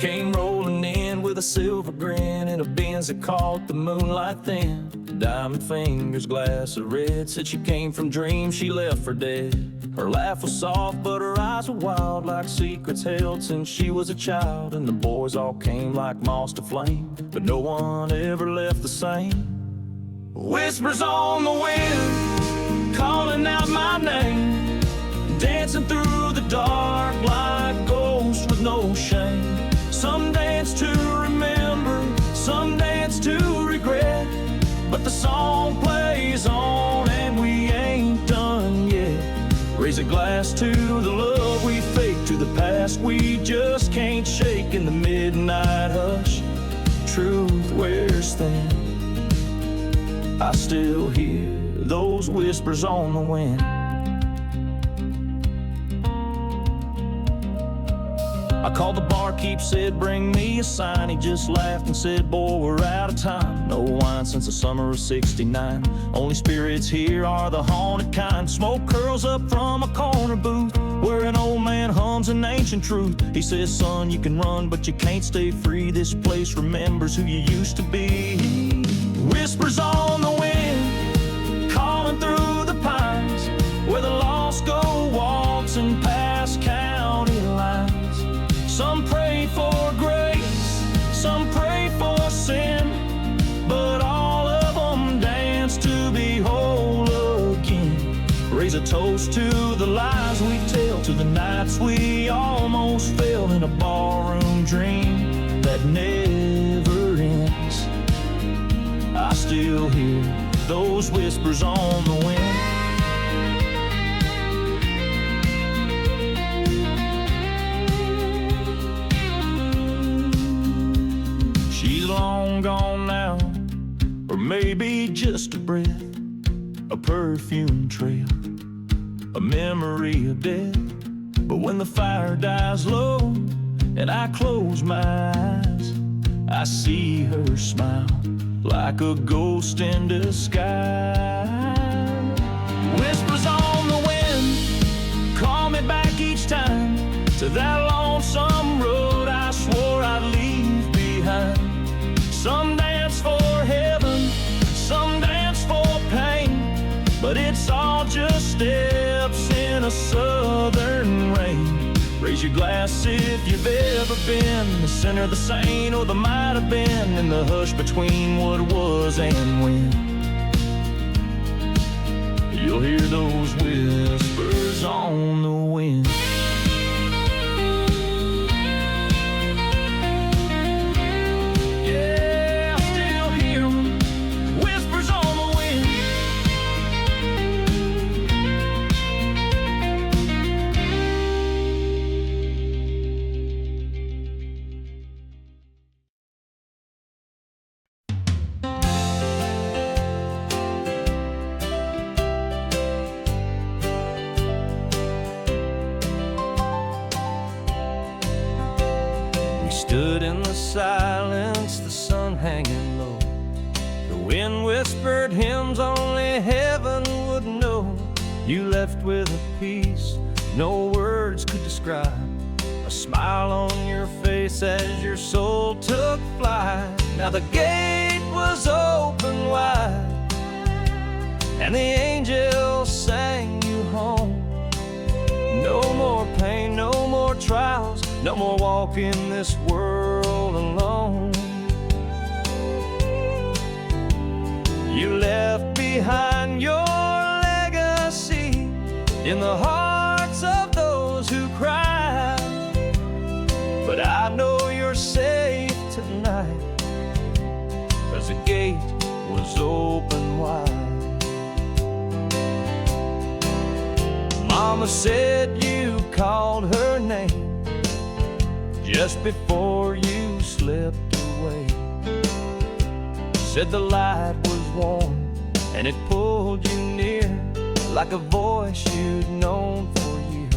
came rolling in with a silver grin in a Benz that caught the moonlight thin. Diamond fingers, glass of red, said she came from dreams she left for dead. Her laugh was soft, but her eyes were wild, like secrets held since she was a child. And the boys all came like moths to flame, but no one ever left the same. Whispers on the wind, calling out my name, dancing through the dark like ghosts with no shame. Some dance to remember, some dance to regret, but the song plays on and we ain't done yet. Raise a glass to the love we fake, to the past we just can't shake. In the midnight hush, truth wears thin. I still hear those whispers on the wind. I called the barkeep, said bring me a sign. He just laughed and said, boy, we're out of time. No wine since the summer of '69. Only spirits here are the haunted kind. Smoke curls up from a corner booth where an old man hums an ancient truth. He says, son, you can run but you can't stay free. This place remembers who you used to be. Whispers on the wind, calling through the pines, where the lost go waltzing past county lines. Some pray for grace, some pray for sin, but all of them dance to be whole again. Raise a toast to the lies we tell, to the nights we almost fell in a barroom dream that never ends. I still hear those whispers on the wind. Long gone now, or maybe just a breath, a perfume trail, a memory of death. But when the fire dies low and I close my eyes, I see her smile like a ghost in disguise. Whispers on the wind, call me back each time to that lonesome road I swore I'd leave behind. Some dance for heaven, some dance for pain, but it's all just steps in a southern rain. Raise your glass if you've ever been the center of the saint, or the might have been in the hush between what was and when. You'll hear those whispers on the wind. Stood in the silence, the sun hanging low. The wind whispered hymns only heaven would know. You left with a peace no words could describe, a smile on your face as your soul took flight. Now the gate was open wide, and the angels sang you home. No more pain, no more trials, no more walking this world alone. You left behind your legacy in the hearts of those who cry. But I know you're safe tonight, 'cause the gate was open wide. Mama said you called her name just before you slipped away. Said the light was warm and it pulled you near, like a voice you'd known for years.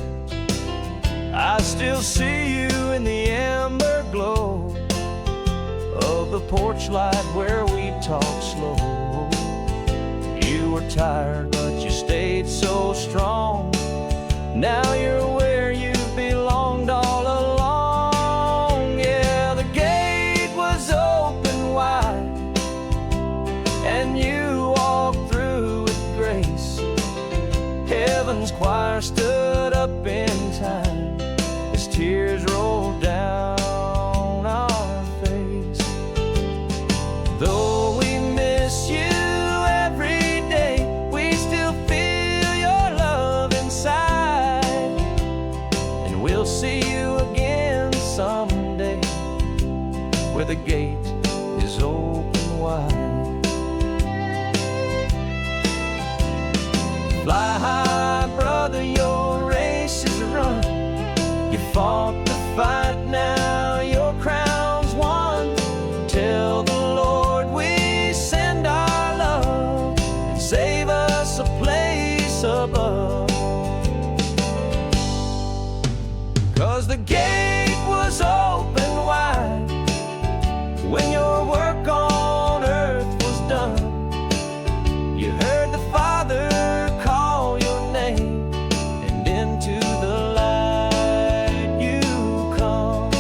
I still see you in the amber glow of the porch light where we talked slow. You were tired but you stayed so strong. Now you're where you belonged all along. Yeah, Heaven's choir stood up in time as tears rolled down our face. Though we miss you every day, we still feel your love inside, and we'll see you again someday where the gate is open wide. Fly high, brother, your race is run. You fought the fight, now your crown's won. Tell the Lord we send our love, and save us a place above. 'Cause the gate was open wide when your work on earth was done. You heard the Father call your name, and into the light you come.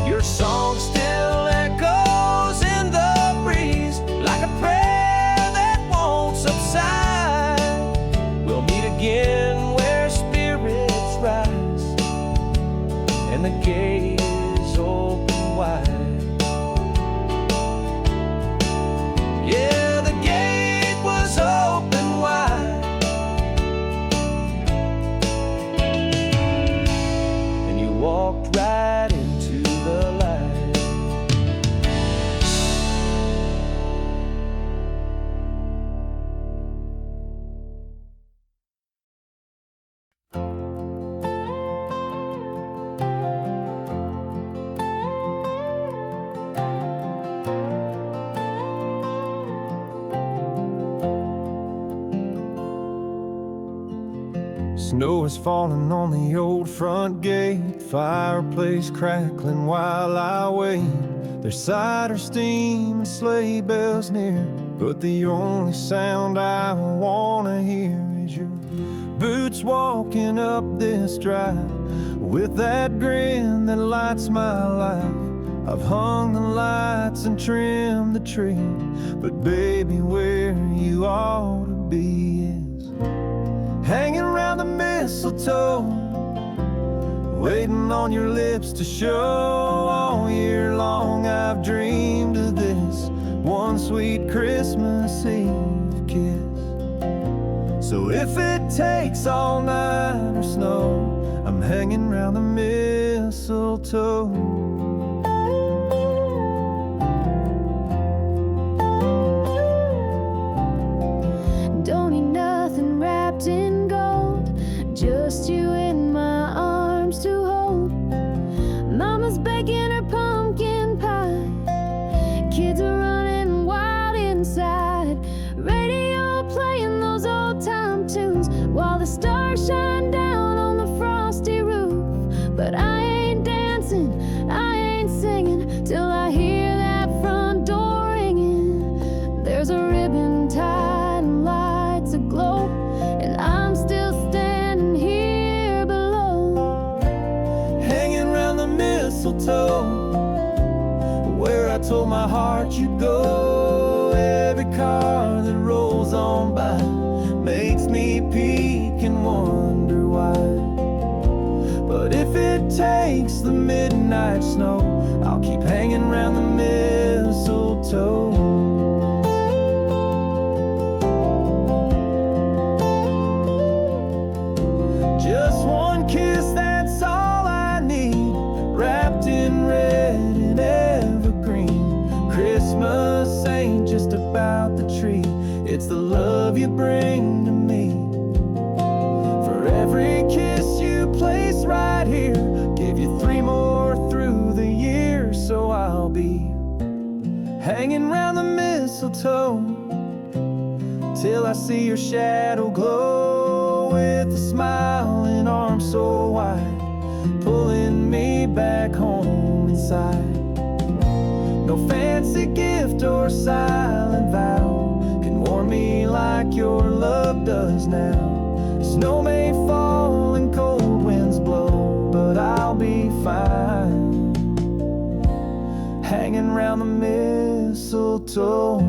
Your song still echoes in the breeze like a prayer that won't subside. We'll meet again where spirits rise, and the gate is open wide. Yeah, the gate was open wide, and you walked right into the light. Snow is falling on the old front gate, fireplace crackling while I wait. There's cider steam and sleigh bells near, but the only sound I wanna hear is your boots walking up this drive with that grin that lights my life. I've hung the lights and trimmed the tree, but baby, where you ought to be is hanging around the mistletoe, waiting on your lips to show. All year long I've dreamed of this one sweet Christmas Eve kiss. So if it takes all night or snow, I'm hanging around the mistletoe. Don't need nothing wrapped in gold, just you in my arms to hold. Mama's baking her pumpkin pie, kids are running wild inside. Radio playing those old time tunes while the stars shine down on the frosty roof. But I ain't dancing, I ain't singing till I hear that front door ringing. There's a ribbon tied and lights aglow, and I'm still standing here below, Hanging around the mistletoe, where I told my heart you'd go. Every car that rolls on by makes me peek and wonder why. But if it takes the midnight snow, I'll keep hanging around the mistletoe. Just one kiss, that's all I need, wrapped in red and evergreen. Christmas ain't just about the tree, it's the love you bring to me. For every kiss you place right here, give you 3 more through the year. So I'll be hanging round the mistletoe till I see your shadow glow, with a smile and arms so wide, pulling me back home inside. No fancy gift or silent vow can warm me like your love does now. Snow may fall and cold winds blow, but I'll be fine, hanging round the mistletoe.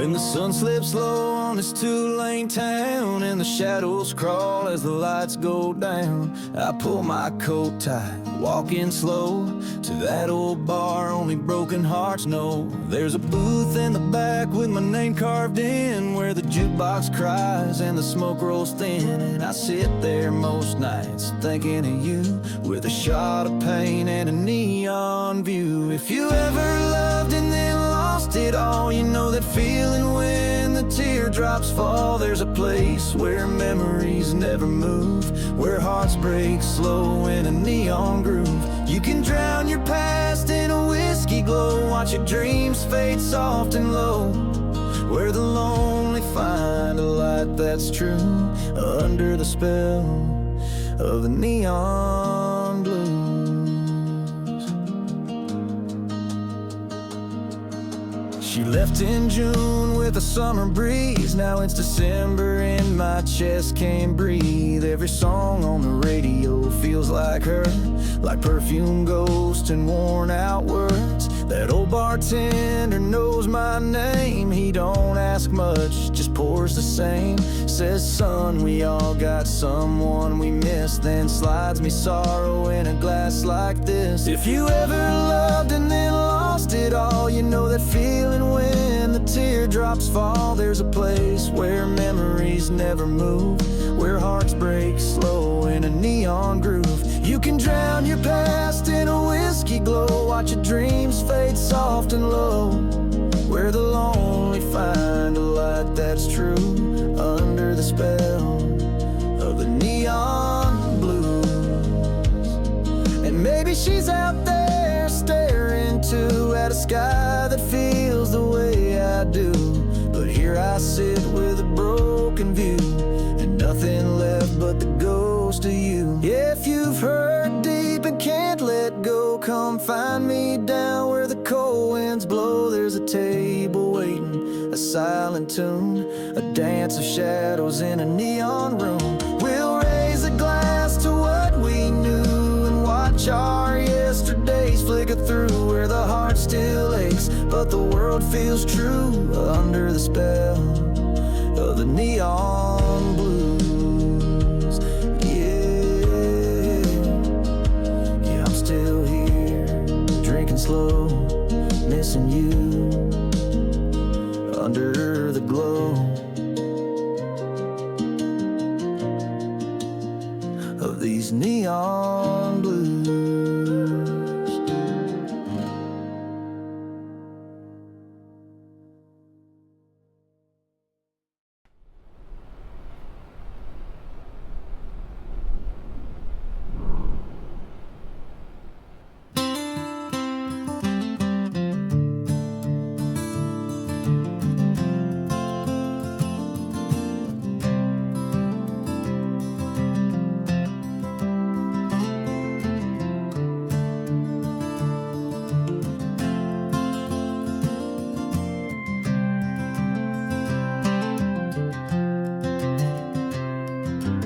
When the sun slips low on this two-lane town and the shadows crawl as the lights go down, I pull my coat tight, walking slow to that old bar only broken hearts know. There's a booth in the back with my name carved in, where the jukebox cries and the smoke rolls thin. And I sit there most nights thinking of you, with a shot of pain and a neon view. If you ever loved and then lost it all, you know that feeling when the teardrops fall. There's a place where memories never move, where hearts break slow in a neon groove. You can drown your past in a whiskey glow, watch your dreams fade soft and low, where the lonely find a light that's true, under the spell of the neon blue. She left in June with a summer breeze. Now it's December and my chest can't breathe. Every song on the radio feels like her, like perfume, ghost, and worn out words. That old bartender knows my name. He don't ask much, just pours the same. Says, son, we all got someone we miss, then slides me sorrow in a glass like this. If you ever loved and then lost it all, you know that feeling when the teardrops fall. There's a place where memories never move, where hearts break slow in a neon groove. You can drown your past in a whiskey glow, watch your dreams fade soft and low, where the lonely find a light that's true, under the spell of the neon blues. And maybe she's out there staring too at a sky that feels the way I do, but here I sit with a broken view and nothing left but the ghost of you. If you've hurt deep and can't let go, come find me down where the cold winds blow. There's a table waiting, a silent tune, a dance of shadows in a neon room. We'll raise a glass to what we knew and watch our yesterdays flicker through, where the heart still aches but the world feels true, under the spell of the neon blues. Yeah, I'm still here, drinking slow, missing you, under the glow of these neon blues.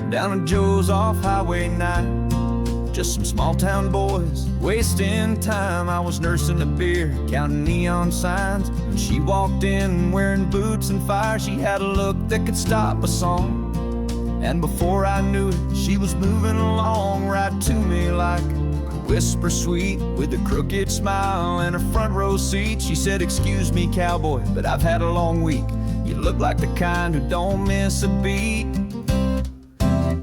Down at Joe's off Highway 9, just some small town boys wasting time. I was nursing a beer, counting neon signs, and she walked in wearing boots and fire. She had a look that could stop a song, and before I knew it, she was moving along right to me like a whisper sweet, with a crooked smile and her front row seat. She said, excuse me, cowboy, but I've had a long week. You look like the kind who don't miss a beat.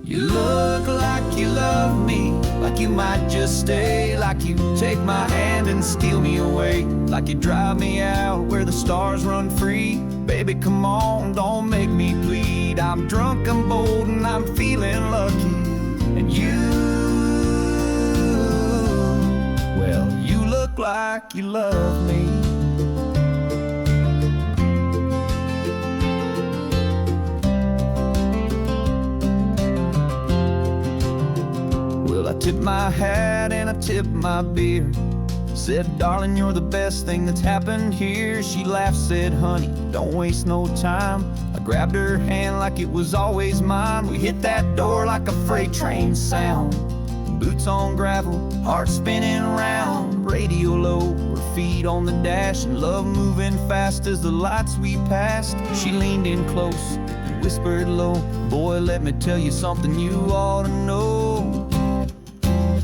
You look like you love me, like you might just stay, like you take my hand and steal me away, like you drive me out where the stars run free. Baby, come on, don't make me bleed. I'm drunk, I'm bold, and I'm feeling lucky. And you, well, you look like you love me. I tipped my hat and I tipped my beer. Said, darling, you're the best thing that's happened here. She laughed, said, honey, don't waste no time. I grabbed her hand like it was always mine. We hit that door like a freight train sound. Boots on gravel, heart spinning round. Radio low, we're feet on the dash, and love moving fast as the lights we passed. She leaned in close and whispered low, boy, let me tell you something you ought to know.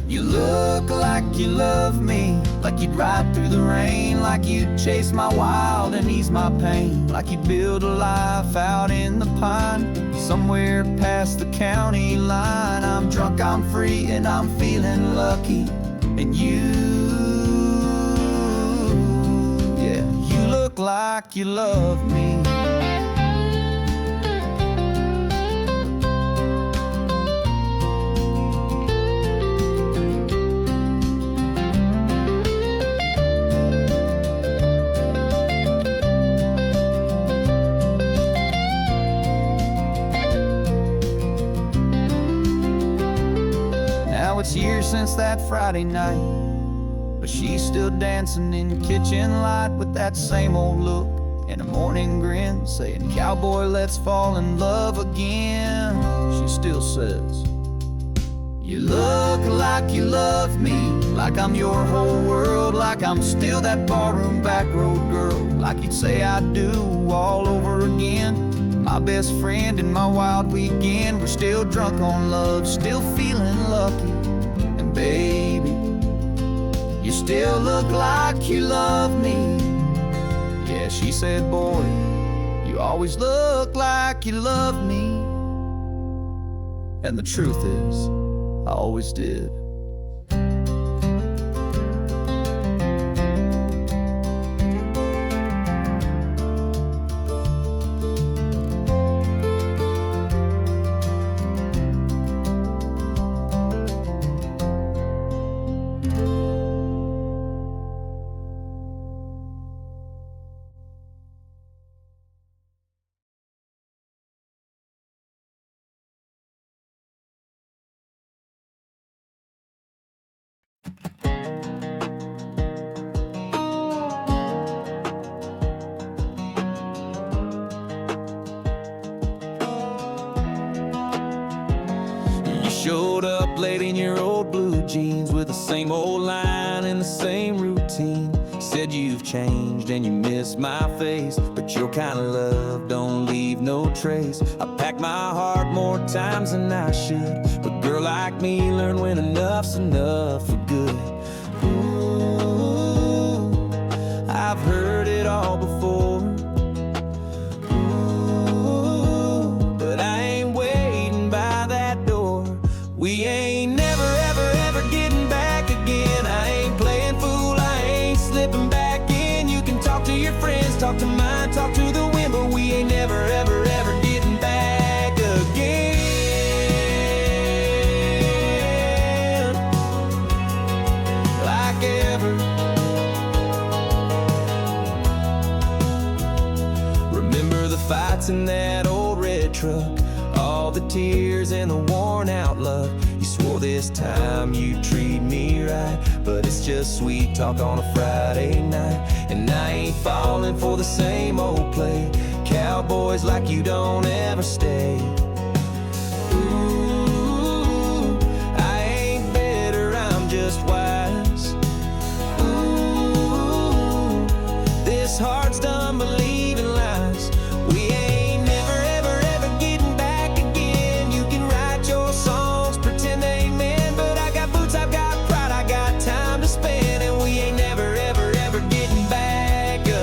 You look like you love me, like you'd ride through the rain, like you'd chase my wild and ease my pain, like you'd build a life out in the pine, somewhere past the county line. I'm drunk, I'm free, and I'm feeling lucky. And you, yeah, you look like you love me. It's years since that Friday night, but she's still dancing in the kitchen light with that same old look and a morning grin, saying, cowboy, let's fall in love again. She still says, you look like you love me, like I'm your whole world, like I'm still that barroom back road girl, like you'd say I do all over again. My best friend and my wild weekend, we're still drunk on love, still feeling lucky. Baby, you still look like you love me. Yeah, she said, boy, you always look like you love me. And the truth is, I always did. Showed up late in your old blue jeans with the same old line and the same routine. Said you've changed and you miss my face, but your kind of love don't leave no trace. I pack my heart more times than I should, but girl like me learn when enough's enough for good. Ooh, I've heard it all before. Ooh, but I ain't waiting by that door. We ain't never, ever, ever getting back again. I ain't playing fool, I ain't slipping back in. You can talk to your friends, talk to mine, talk to the wind, but we ain't never, ever, ever getting back again. Like ever. Remember the fights in that old red truck, all the tears and the worn out luck. You swore this time you'd treat me right, but it's just sweet talk on a Friday night. And I ain't falling for the same old play, cowboys like you don't ever stay. Ooh, I ain't bitter, I'm just wise. Ooh, this heart's done believing lies. We ain't never, ever, ever getting back again. You can write your songs, pretend they ain't meant, but I got boots, I've got pride, I got time to spend, and we ain't never, ever, ever getting back again.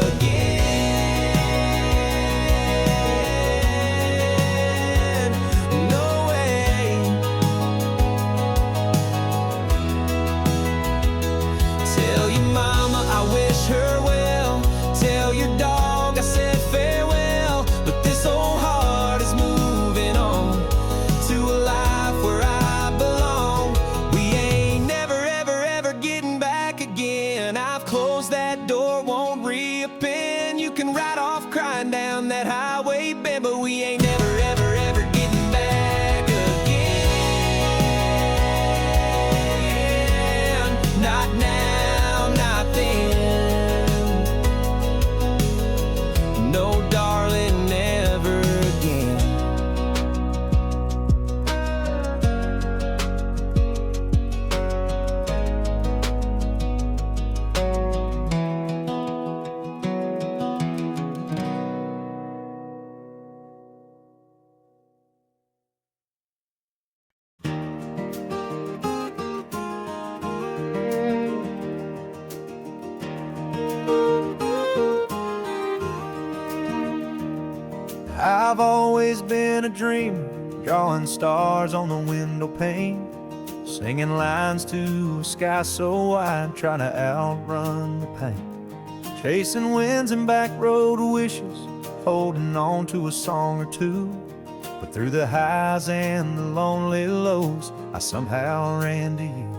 always been a dreamer, drawing stars on the window pane, singing lines to a sky so wide, trying to outrun the pain, chasing winds and back road wishes, holding on to a song or two. But through the highs and the lonely lows, I somehow ran to you.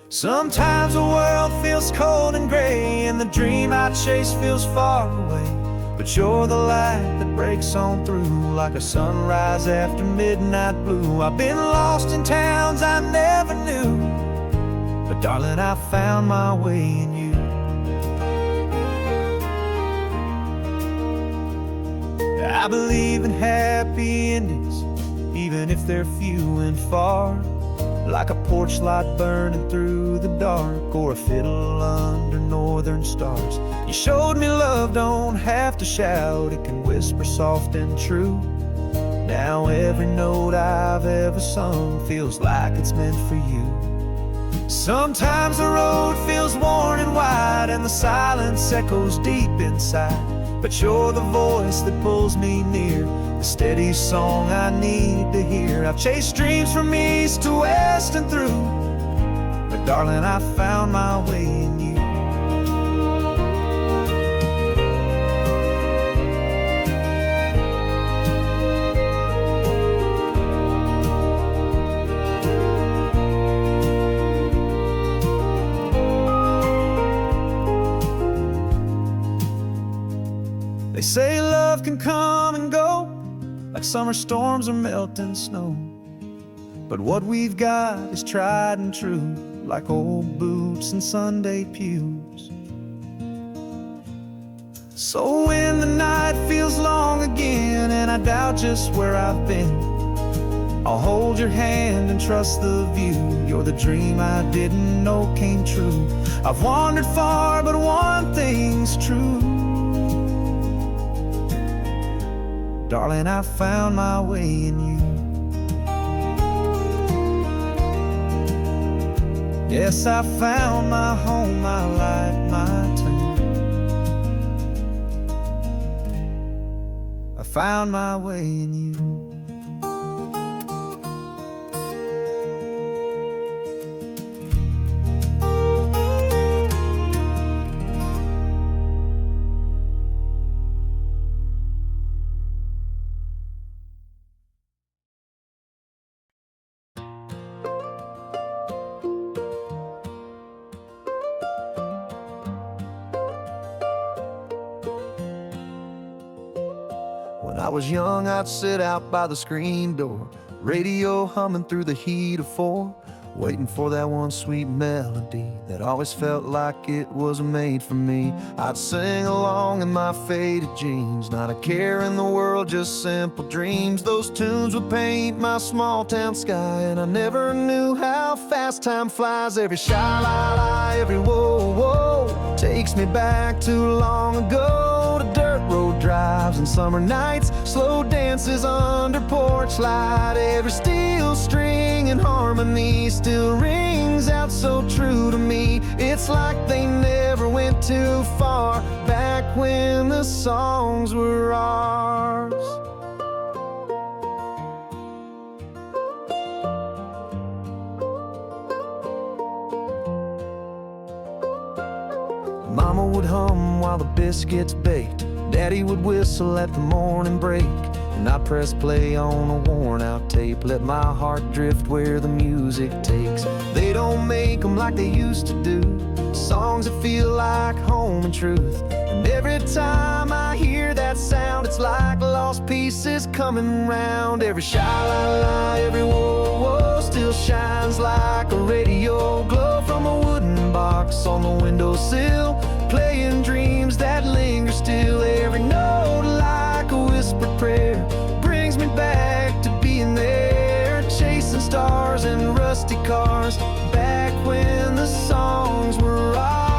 Sometimes the world feels cold and gray, and the dream I chase feels far away. But you're the light that breaks on through, like a sunrise after midnight blue. I've been lost in towns I never knew, but darling, I found my way in you. I believe in happy endings, even if they're few and far, like a porch light burning through the dark, or a fiddle under northern stars. You showed me love don't have to shout, it can whisper soft and true. Now every note I've ever sung feels like it's meant for you. Sometimes the road feels worn and wide, and the silence echoes deep inside, but you're the voice that pulls me near, the steady song I need to hear. I've chased dreams from east to west and through, but darling, I found my way in you. They say love can come and go, like summer storms or melting snow, but what we've got is tried and true, like old boots and Sunday pews. So when the night feels long again, and I doubt just where I've been, I'll hold your hand and trust the view. You're the dream I didn't know came true. I've wandered far, but one thing's true, darling, I found my way in you. Yes, I found my home, my light, my tune. I found my way in you. When I was young, I'd sit out by the screen door, radio humming through the heat of 4, waiting for that one sweet melody that always felt like it was made for me. I'd sing along in my faded jeans, not a care in the world, just simple dreams. Those tunes would paint my small town sky, and I never knew how fast time flies. Every sha-la-la, every whoa-whoa takes me back too long ago, to dirt road drives and summer nights, slow dances under porch light. Every steel string in harmony still rings out so true to me. It's like they never went too far, back when the songs were ours. Mama would hum while the biscuits baked, Daddy would whistle at the morning break, and I press play on a worn out tape, let my heart drift where the music takes. They don't make them like they used to do, songs that feel like home and truth. And every time I hear that sound, it's like lost pieces coming round. Every sha-la-la, every whoa-whoa still shines like a radio glow from a wooden box on the windowsill, playing dreams that linger still. Every note like a whispered prayer brings me back to being there, chasing stars and rusty cars, back when the songs were ours.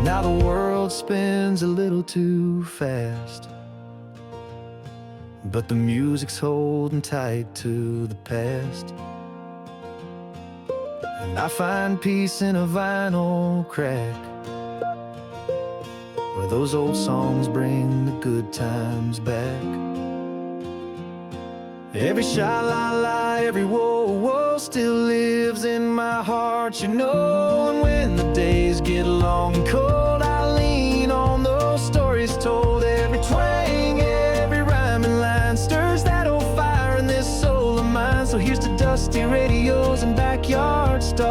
Now the world spins a little too fast, but the music's holding tight to the past. I find peace in a vinyl crack, where those old songs bring the good times back. Every sha-la-la, every whoa-whoa still lives in my heart, you know. And when the days get long and cold, I lean on those stories told. Every twang, every rhyming line stirs that old fire in this soul of mine. So here's to dusty radios and backyard stars,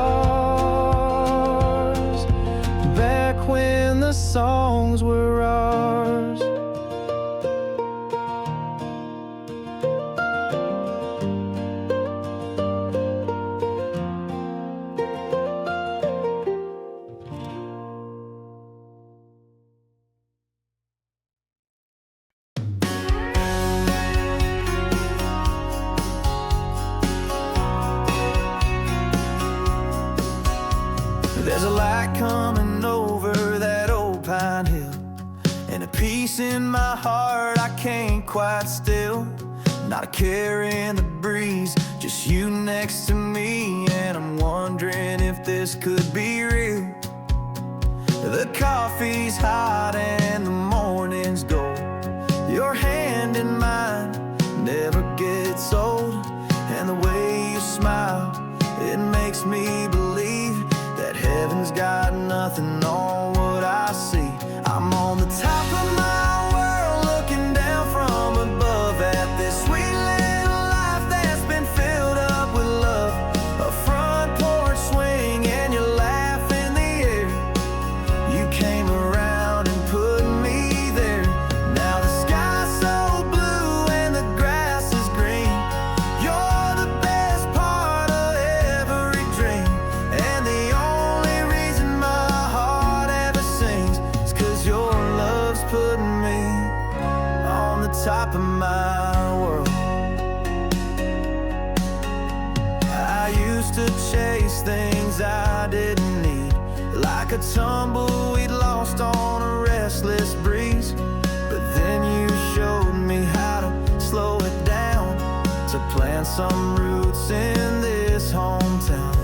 back when the songs were ours. There's a light coming over that old pine hill, and a peace in my heart I can't quite still. Not a care in the breeze, just you next to me, and I'm wondering if this could be real. The coffee's hot and the morning's gold. Your hand in mine never gets old, and the way you smile, it makes me believe that heaven's got nothing on what I see. I'm on the top of my world, looking down from above at this sweet little life that's been filled up with love. A front porch swing and your laugh in the air. You came around and put me there. Now the sky's so blue and the grass is green. You're the best part of every dream, and the only reason my heart ever sings is 'cause your love's putting me on the top of my world. I used to chase things I didn't need, like a tumbleweed lost on a restless breeze. But then you showed me how to slow it down, to plant some roots in this hometown.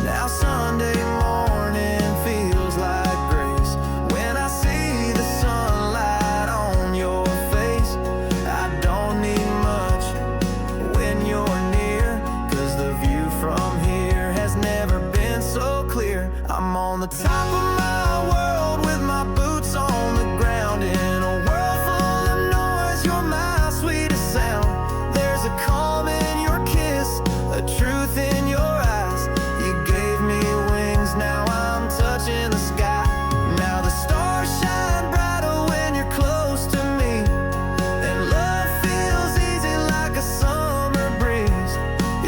Now Sunday morning feels like grace when I see the sunlight on your face. I don't need much when you're near, 'cause the view from here has never been so clear. I'm on the top of my world with my boots on the ground. In a world full of noise, you're my sweetest sound. There's a calm in your kiss, a truth in your eyes. You gave me wings, now I'm touching the sky. Now the stars shine brighter when you're close to me, and love feels easy like a summer breeze.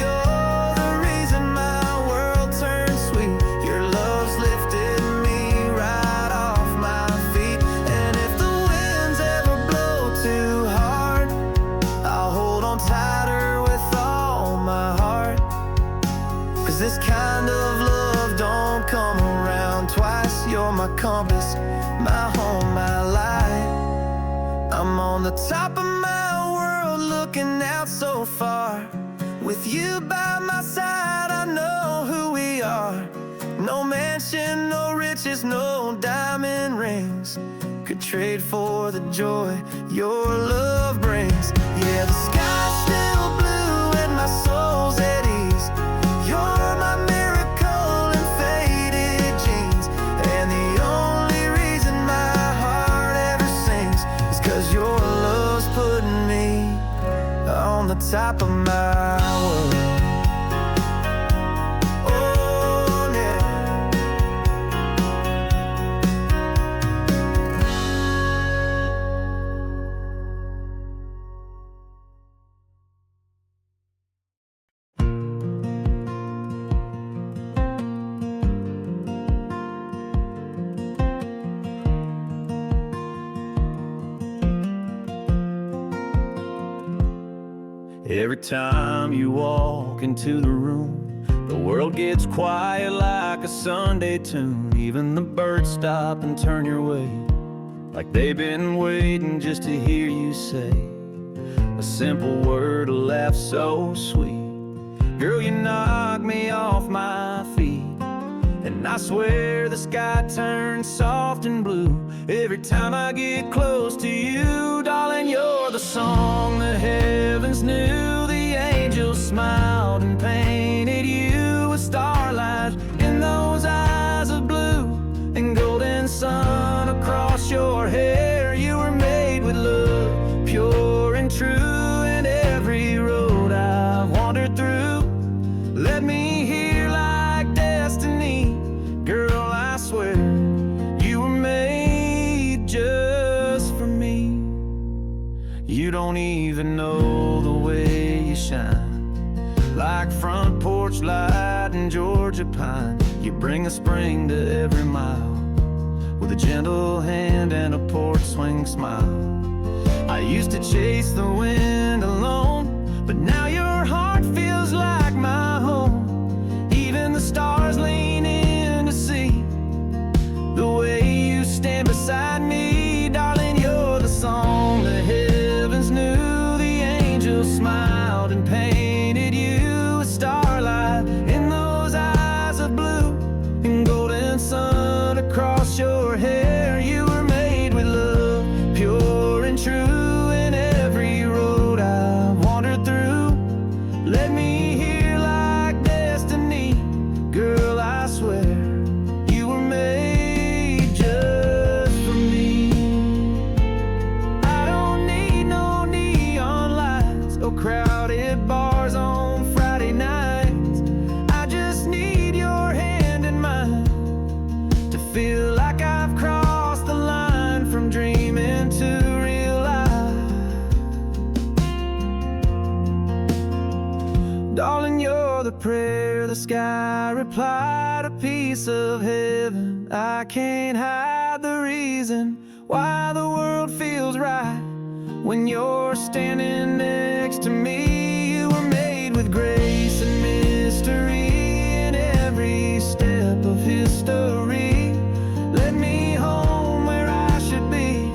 You're the reason my world turns sweet. Your love's lifted me right off my feet. And if the winds ever blow too hard, I'll hold on tighter with all my heart. 'Cause this kind of love don't come around twice. You're my compass, my home, my light. I'm on the top of my world, looking out so far. With you by my side, I know who we are. No mansion, no riches, no diamond rings could trade for the joy your love brings. Yeah, the sky's still blue and my soul's at ease. You're my miracle in faded jeans, and the only reason my heart ever sings is 'cause your love's putting me on the top of my world. Oh, yeah. Every time you walk into the room, the world gets quiet like a Sunday tune. Even the birds stop and turn your way, like they've been waiting just to hear you say a simple word, a laugh so sweet. Girl, you knock me off my feet. And I swear the sky turns soft and blue every time I get close to you. Darling, you're the song the heavens knew. The angels smiled and painted you with starlight in those eyes of blue and golden sun across your hair. You were made with love, pure and true. And every road I've wandered through led me here like destiny. Girl, I swear you were made just for me. You don't even know the way you shine, like front porch light and Georgia pine. You bring a spring to every mile with a gentle hand and a porch swing smile. I used to chase the wind alone, but now your heart feels like my home. Even the stars lean in to see the way you stand beside me. Darling, you're the song the heavens knew. The angels smiled and painted you with starlight in those eyes of blue and golden sun across your hair. You were made with love, pure and true. And every road I wandered through led me here like destiny. Girl, I swear you were made just for me. I don't need no neon lights or crowded bars on Friday nights. I just need your hand in mine to feel like I've crossed the line from dreaming to real life. Darling, you're the prayer the sky replied, a piece of heaven. I can't hide the reason why the world feels right when you're standing next to me. You were made with grace and mystery, and every step of history led me home where I should be.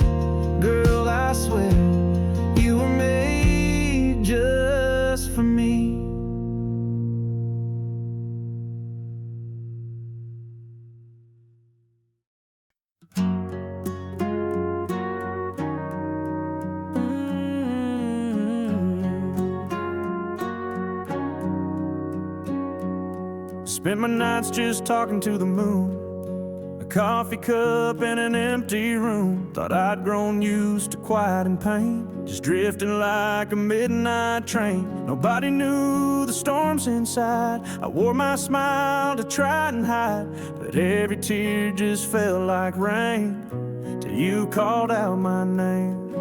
Girl, I swear you were made just for me. Spent my nights just talking to the moon, a coffee cup in an empty room. Thought I'd grown used to quiet and pain, just drifting like a midnight train. Nobody knew the storms inside. I wore my smile to try and hide, but every tear just felt like rain till you called out my name.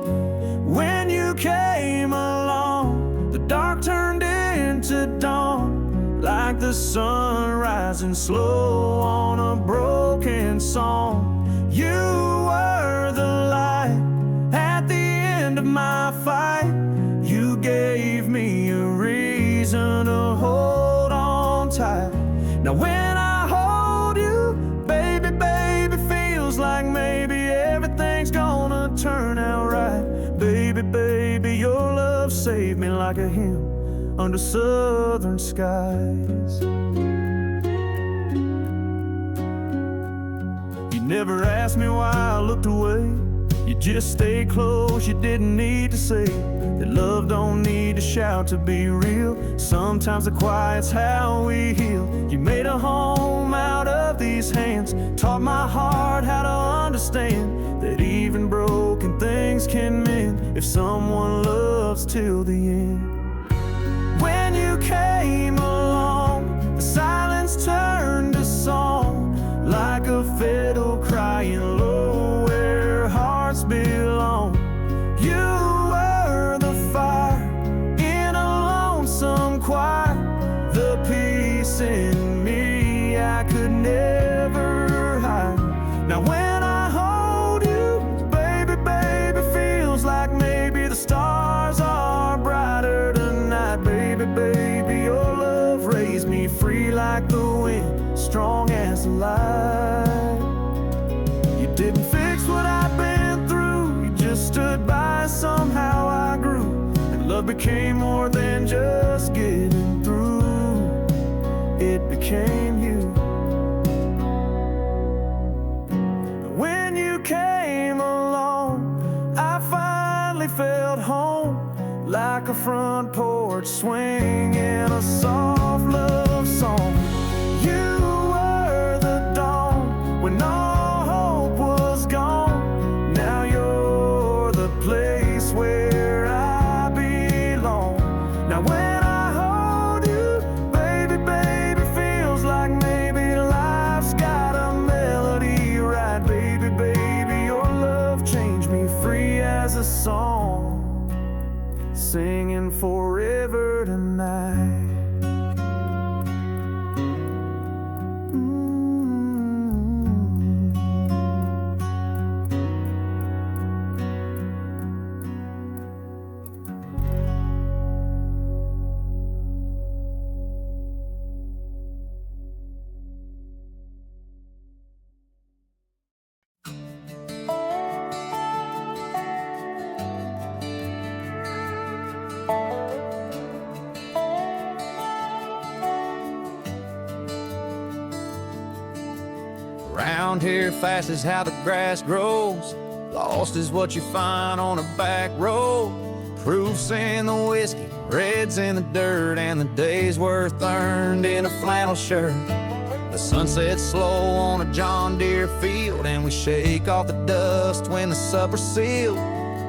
When you came along, the dark turned into dawn, like the sun rising slow on a broken song. You were the light at the end of my fight. You gave me a reason to hold on tight. Now when I hold you, baby, baby, feels like maybe everything's gonna turn out right. Baby, baby, your love saved me like a hymn under southern skies. You never asked me why I looked away. You just stayed close, you didn't need to say that love don't need to shout to be real. Sometimes the quiet's how we heal. You made a home out of these hands, taught my heart how to understand that even broken things can mend if someone loves till the end. When you came along, the silence turned to song, like a fiddle crying low where hearts belong. You were the fire in a lonesome choir, the peace in me I could never hide. Now when I hold you, baby, baby, feels like maybe the stars are brighter tonight. Baby, baby, your love raised me free like the wind, strong as the light. You didn't fix what I've been through, you just stood by, somehow I grew, and love became more than just getting through. It became you. you came along, I finally felt home, like a front porch swing in a soft love song. You were the dawn when all hope was gone. Now you're the place where I belong. Now when I hold you, baby, baby, feels like maybe life's got a melody right. Baby, baby, your love changed me free as a song, singing forever tonight. Around here, fast is how the grass grows. Lost is what you find on a back road. Proofs in the whiskey, reds in the dirt, and the day's worth earned in a flannel shirt. The sun sets slow on a John Deere field, and we shake off the dust when the supper's sealed.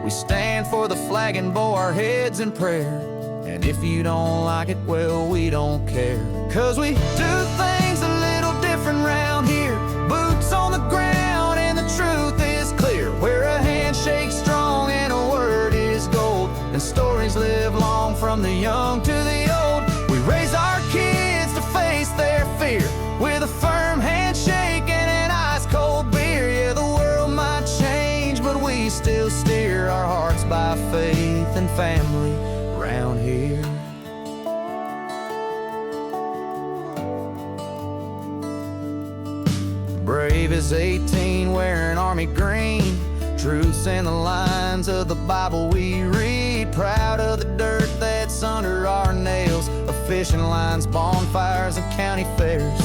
We stand for the flag and bow our heads in prayer, and if you don't like it, well, we don't care. 'Cause we do things a little different round here. Boots on the ground and the truth is clear. Where a handshake's strong and a word is gold, and stories live long from the young to the old. We raise our kids to face their fear with a firm handshake and an ice-cold beer. Yeah, the world might change, but we still steer our hearts by faith and family round here. Brave as 18, wearing army green. Truths in the lines of the Bible we read. Proud of the dirt that's under our nails. Of fishing lines, bonfires, and county fairs.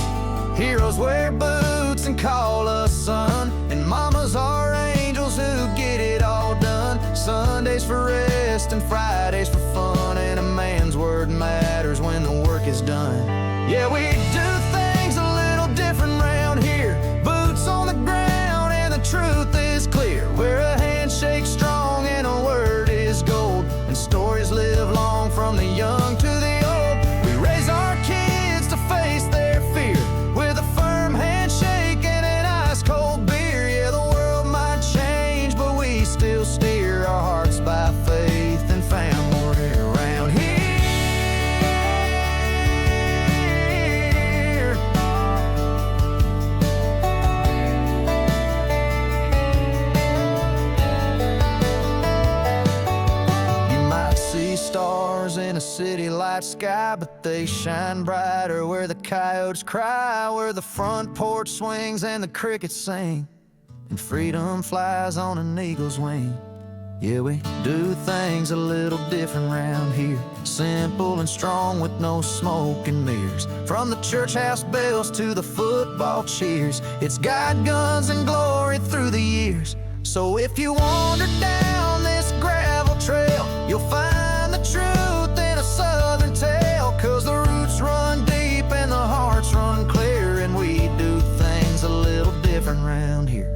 Heroes wear boots and call us son, and mamas are angels who get it all done. Sundays for rest and Fridays for fun, and a man's word matters when the work is done. Yeah, we do things a little different round here. Boots on the ground and the truth is clear. Where a handshake's strong and a word is gold, and stories live long from the young to the old. We raise our kids to face their fear with a firm handshake and an ice-cold beer. Yeah, the world might change, but we still steer our hearts by faith and family around here. Stars in a city light sky, but they shine brighter where the coyotes cry, where the front porch swings and the crickets sing, and freedom flies on an eagle's wing. Yeah, we do things a little different round here. Simple and strong with no smoke and mirrors. From the church house bells to the football cheers, it's God, guns, and glory through the years. So if you wander down this gravel trail, you'll find truth in a southern tale. 'Cause the roots run deep and the hearts run clear, and we do things a little different round here.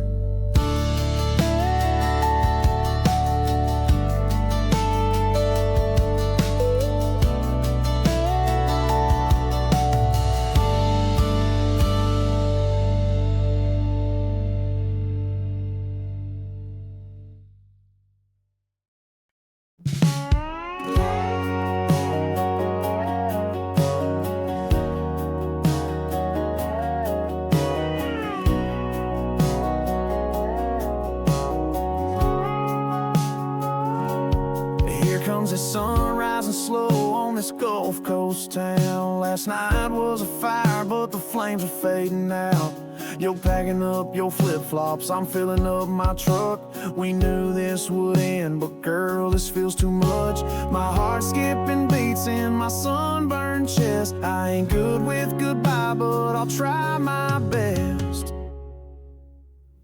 The sun rising slow on this Gulf Coast town. Last night was a fire, but the flames are fading out. You're packing up your flip-flops, I'm filling up my truck. We knew this would end, but girl, this feels too much. My heart's skipping beats in my sunburned chest. I ain't good with goodbye, but I'll try my best.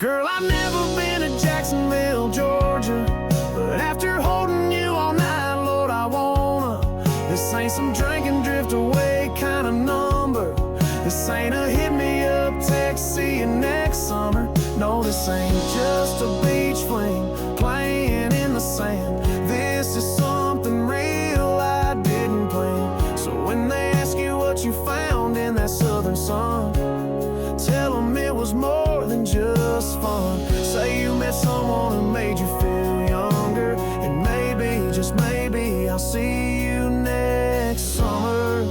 Girl, I've never been to Jacksonville, Georgia, but after holding you all night, Lord, I wanna. This ain't some drink and drift away kind of number. This ain't a hit me up text, see you next summer. No, this ain't just a beach fling playing in the sand. This is something real I didn't plan. So when they ask you what you found in that southern sun, tell them it was more than just fun. Say you met someone who made you feel younger, and maybe, just maybe, I'll see you next summer.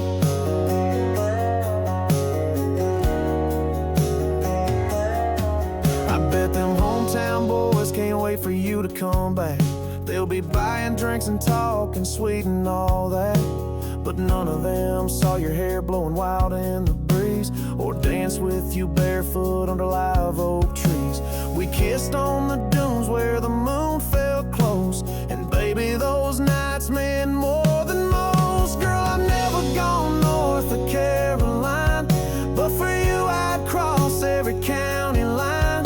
I bet them hometown boys can't wait for you to come back. They'll be buying drinks and talking sweet and all that, but none of them saw your hair blowing wild in the breeze, or dance with you barefoot under live oak trees. We kissed on the dunes where the moon felt close, and baby, those nights meant more than most. Girl, I've never gone north of Caroline, but for you I'd cross every county line.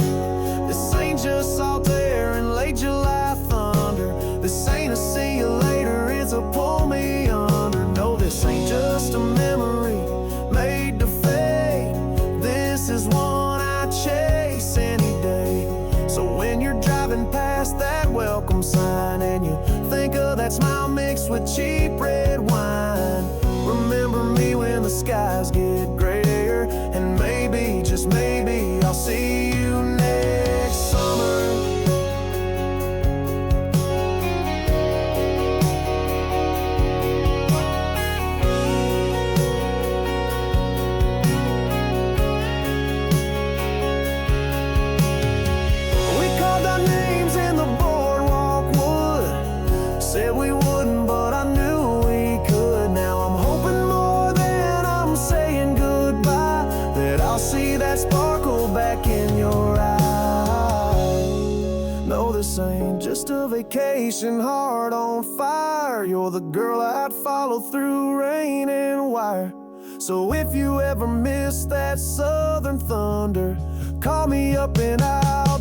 This ain't just salt air and late July thunder. This ain't a see you later, it's a pull me under. No, this ain't just a memory made to fade. This is one I chase any day. So when you're driving past that welcome sign and you think of that smile mixed with cheap red wine, remember me when the skies get grayer, and maybe, just maybe, I'll see you next summer. Said we wouldn't, but I knew we could. Now I'm hoping more than I'm saying goodbye, that I'll see that sparkle back in your eye. No, this ain't just a vacation, heart on fire. You're the girl I'd follow through rain and wire. So if you ever miss that southern thunder, call me up and I'll